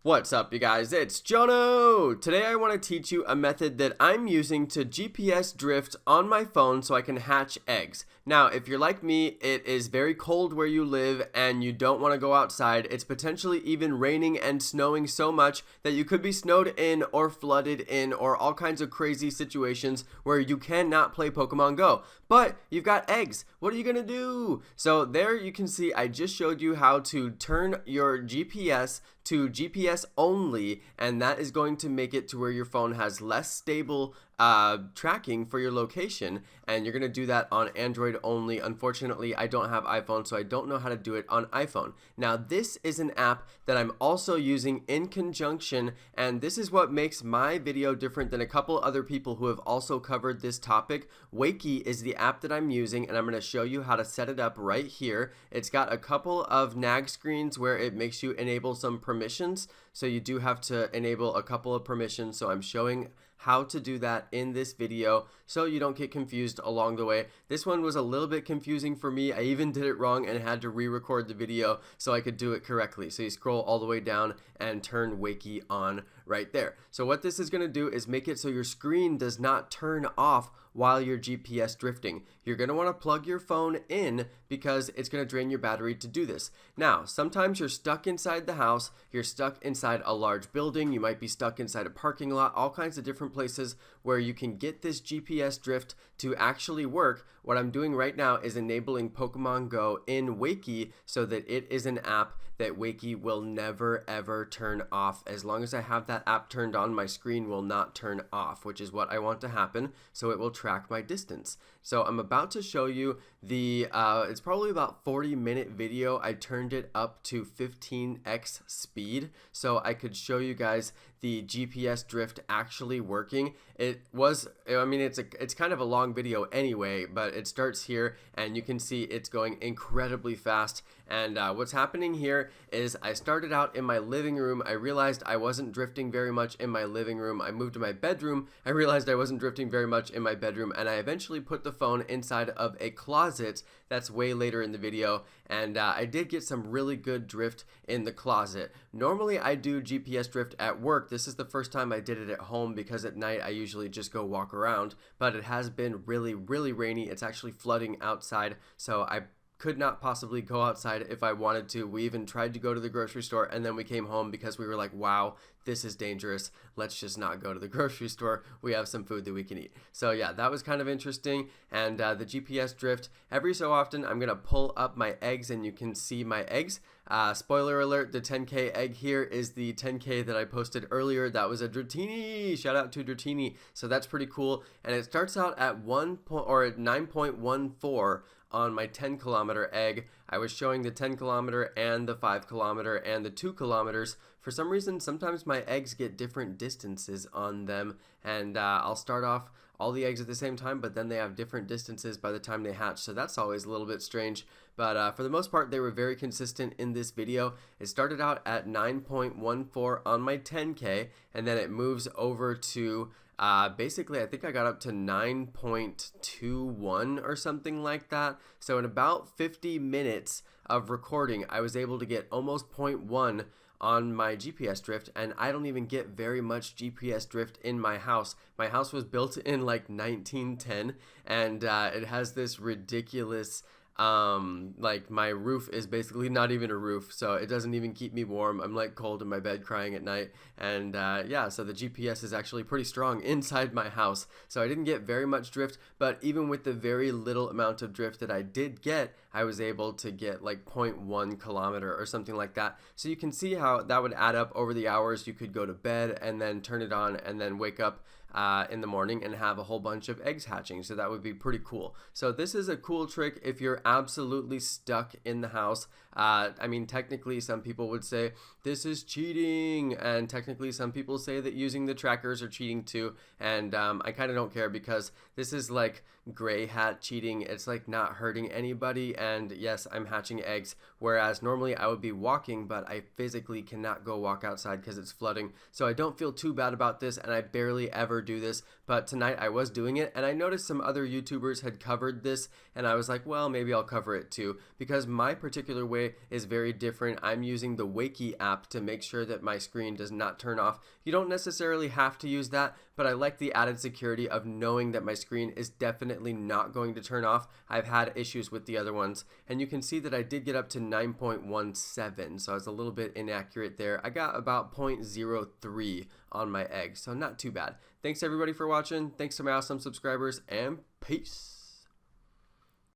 What's up, you guys? It's Jonno! Today I want to teach you a method that I'm using to GPS drift on my phone so I can hatch eggs. Now, if you're like me, it is very cold where you live and you don't want to go outside. It's potentially even raining and snowing so much that you could be snowed in or flooded in or all kinds of crazy situations where you cannot play Pokemon Go. But you've got eggs. What are you going to do? So there you can see I just showed you how to turn your GPS to GPS only, and that is going to make it to where your phone has less stable tracking for your location, and you're going to do that on Android only. Unfortunately, I don't have iPhone, so I don't know how to do it on iPhone. Now, this is an app that I'm also using in conjunction, and this is what makes my video different than a couple other people who have also covered this topic. Wakey is the app that I'm using, and I'm going to show you how to set it up right here. It's got a couple of nag screens where it makes you enable some permissions, so you do have to enable a couple of permissions, so I'm showing how to do that in this video so you don't get confused along the way. This one was a little bit confusing for me. I even did it wrong and had to re-record the video so I could do it correctly. So you scroll all the way down and turn Wakey on right there. So what this is going to do is make it so your screen does not turn off while you're GPS drifting. You're going to want to plug your phone in because it's going to drain your battery to do this. Now, sometimes you're stuck inside the house, you're stuck inside a large building, you might be stuck inside a parking lot, all kinds of different places where you can get this GPS drift to actually work. What I'm doing right now is enabling Pokemon Go in Wakey so that it is an app that Wakey will never ever turn off. As long as I have that app turned on, my screen will not turn off, which is what I want to happen, so it will track my distance. So I'm about to show you the, it's probably about 40-minute video. I turned it up to 15x speed so I could show you guys the GPS drift actually working. It was, I mean, it's kind of a long video anyway, but it starts here and you can see it's going incredibly fast. And what's happening here is I started out in my living room. I realized I wasn't drifting very much in my living room. I moved to my bedroom. I realized I wasn't drifting very much in my bedroom, and I eventually put the phone inside of a closet. That's way later in the video, and I did get some really good drift in the closet. Normally I do GPS drift at work. This is the first time I did it at home because at night I usually just go walk around, but it has been really rainy. It's actually flooding outside, so I could not possibly go outside if I wanted to. We even tried to go to the grocery store, and then we came home because we were like, wow, this is dangerous. Let's just not go to the grocery store. We have some food that we can eat. So yeah, that was kind of interesting. And the GPS drift, every so often I'm gonna pull up my eggs and you can see my eggs. Spoiler alert, the 10K egg here is the 10K that I posted earlier. That was a Dratini. Shout out to Dratini. So that's pretty cool. And it starts out at 9.14 on my 10 kilometer egg. I was showing the 10 kilometer and the 5 kilometer and the 2 kilometers. For some reason, sometimes my eggs get different distances on them, and I'll start off all the eggs at the same time, but then they have different distances by the time they hatch, so that's always a little bit strange. But for the most part, they were very consistent in this video. It started out at 9.14 on my 10K, and then it moves over to basically, I think I got up to 9.21 or something like that. So in about 50 minutes of recording, I was able to get almost 0.1 on my GPS drift, and I don't even get very much GPS drift in my house. My house was built in like 1910, and it has this ridiculous like my roof is basically not even a roof, so it doesn't even keep me warm. I'm like cold in my bed crying at night, and yeah, so the GPS is actually pretty strong inside my house, so I didn't get very much drift, but even with the very little amount of drift that I did get, I was able to get like 0.1 kilometer or something like that. So you can see how that would add up over the hours. You could go to bed and then turn it on and then wake up in the morning and have a whole bunch of eggs hatching. So that would be pretty cool. So this is a cool trick if you're absolutely stuck in the house. I mean, technically some people would say this is cheating, and technically some people say that using the trackers are cheating too, and I kind of don't care because this is like gray hat cheating. It's like not hurting anybody, and yes, I'm hatching eggs, whereas normally I would be walking, but I physically cannot go walk outside because it's flooding. So I don't feel too bad about this, and I barely ever do this, but tonight I was doing it, and I noticed some other YouTubers had covered this, and I was like, well, maybe I'll cover it too, because my particular way is very different. I'm using the Wakey app to make sure that my screen does not turn off. You don't necessarily have to use that, but I like the added security of knowing that my screen is definitely not going to turn off. I've had issues with the other ones, and you can see that I did get up to 9.17, so I was a little bit inaccurate there. I got about 0.03 on my egg, so not too bad. Thanks everybody for watching. Thanks to my awesome subscribers, and peace.